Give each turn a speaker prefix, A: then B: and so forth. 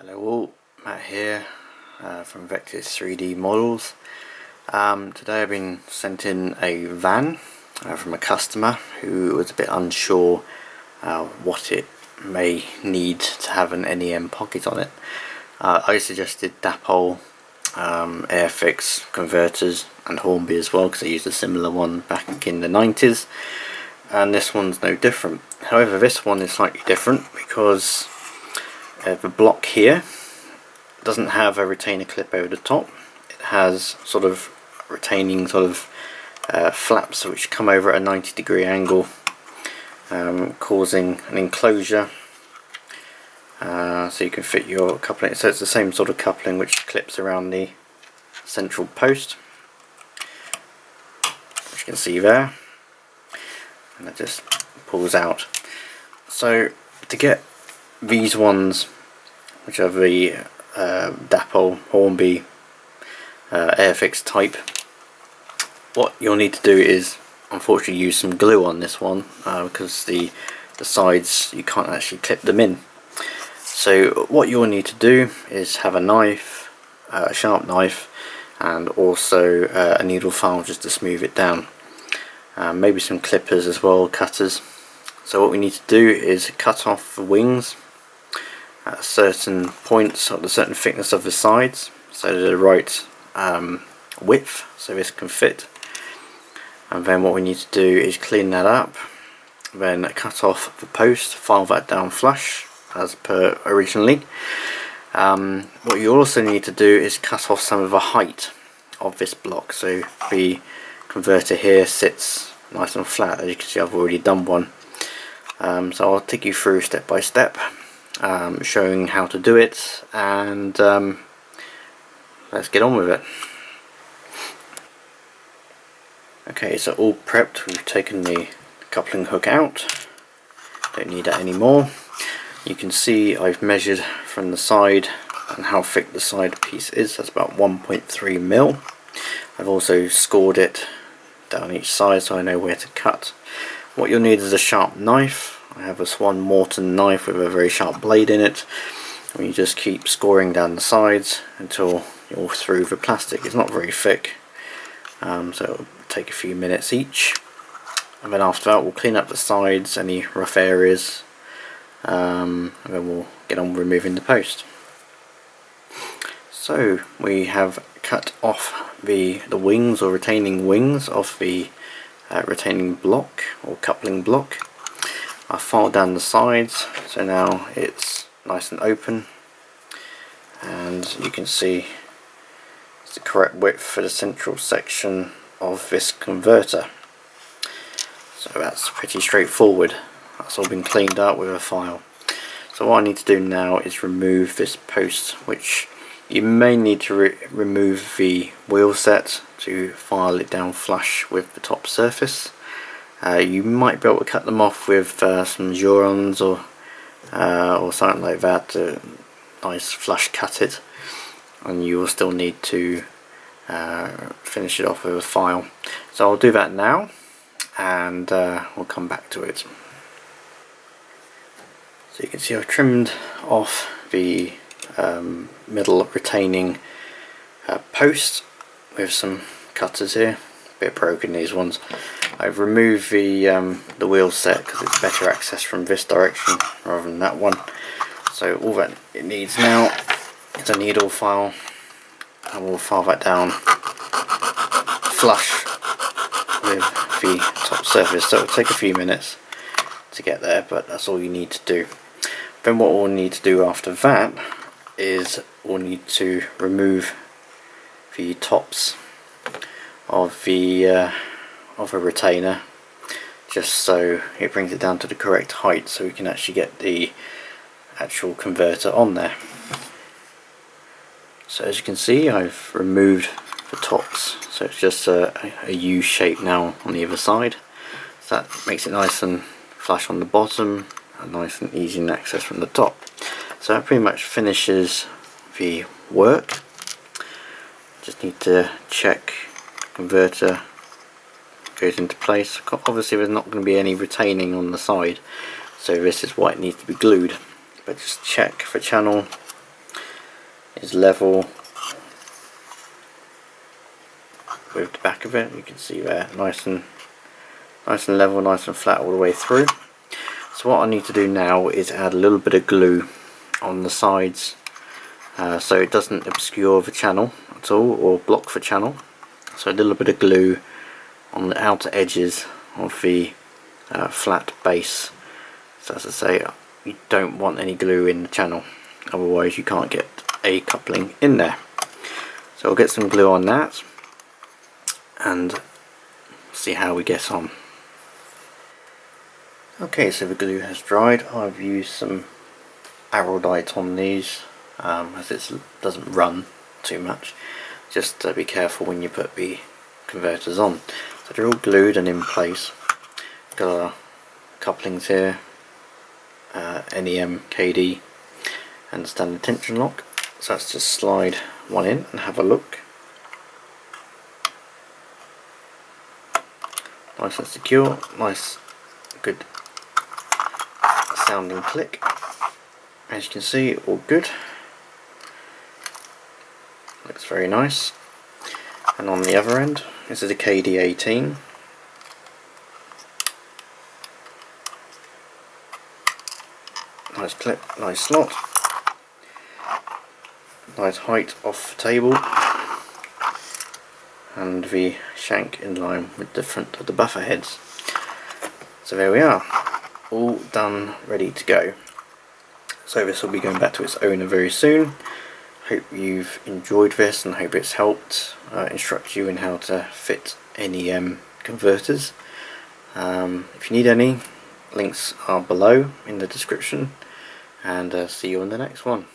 A: Hello all, Matt here from Vectis 3D Models. Today I've been sent in a van from a customer who was a bit unsure what it may need to have an NEM pocket on it. I suggested Dapol, Airfix converters and Hornby as well, because I used a similar one back in the 90s, and this one's no different. However, this one is slightly different because the block here doesn't have a retainer clip over the top. It has sort of retaining flaps which come over at a 90-degree angle, causing an enclosure so you can fit your coupling. So it's the same sort of coupling which clips around the central post, which you can see there, and it just pulls out. So to get these ones, which are the Dapol, Hornby, Airfix type, what you'll need to do is unfortunately use some glue on this one, because the sides, you can't actually clip them in. So what you'll need to do is have a knife, a sharp knife, and also a needle file just to smooth it down. Maybe some clippers as well, cutters. So what we need to do is cut off the wings at certain points, or a certain thickness of the sides, so they're the right width, so this can fit. And then what we need to do is clean that up, then cut off the post, file that down flush as per originally. What you also need to do is cut off some of the height of this block, so the converter here sits nice and flat. As you can see, I've already done one. So I'll take you through step by step, showing how to do it, and let's get on with it. Okay, so all prepped. We've taken the coupling hook out, don't need that anymore. You can see I've measured from the side and how thick the side piece is. That's about 1.3 mil. I've also scored it down each side so I know where to cut. What you'll need is a sharp knife. I have a Swan Morton knife with a very sharp blade in it, and you just keep scoring down the sides until you're through the plastic. It's not very thick, so it'll take a few minutes each, and then after that we'll clean up the sides, any rough areas, and then we'll get on removing the post. So we have cut off the wings, or retaining wings, of the retaining block or coupling block. I filed down the sides, so now it's nice and open, and you can see it's the correct width for the central section of this converter. So that's pretty straightforward. That's all been cleaned up with a file. So what I need to do now is remove this post, which you may need to remove the wheel set to file it down flush with the top surface. You might be able to cut them off with some Jurons or something like that to nice flush cut it, and you will still need to finish it off with a file. So I'll do that now, and we'll come back to it. So you can see I've trimmed off the middle retaining post with some cutters here. A bit broken, these ones. I've removed the wheel set because it's better access from this direction rather than that one. So all that it needs now is a needle file, and we'll file that down flush with the top surface. So it'll take a few minutes to get there, but that's all you need to do. Then what we'll need to do after that is we'll need to remove the tops of a retainer, just so it brings it down to the correct height, so we can actually get the actual converter on there. So as you can see, I've removed the tops, so it's just a U shape now on the other side. So that makes it nice and flush on the bottom and nice and easy in access from the top. So that pretty much finishes the work. Just need to check the converter goes into place. Obviously there's not going to be any retaining on the side, so this is why it needs to be glued, but just check for channel is level with the back of it. You can see there, nice and level, nice and flat all the way through. So what I need to do now is add a little bit of glue on the sides, so it doesn't obscure the channel at all or block the channel. So a little bit of glue on the outer edges of the flat base. So as I say, you don't want any glue in the channel, otherwise you can't get a coupling in there. So we'll get some glue on that and see how we get on. Okay, so the glue has dried. I've used some araldite on these as it doesn't run too much. Just be careful when you put the converters on. So they're all glued and in place. Got our couplings here, NEM, KD and standard tension lock. So let's just slide one in and have a look. Nice and secure, nice good sounding click. As you can see, all good. Looks very nice. And on the other end, this is a KD18. Nice clip, nice slot. Nice height off the table. And the shank in line with the front of the buffer heads. So there we are, all done, ready to go. So this will be going back to its owner very soon. Hope you've enjoyed this and hope it's helped instruct you in how to fit NEM converters. If you need any, links are below in the description, and see you on the next one.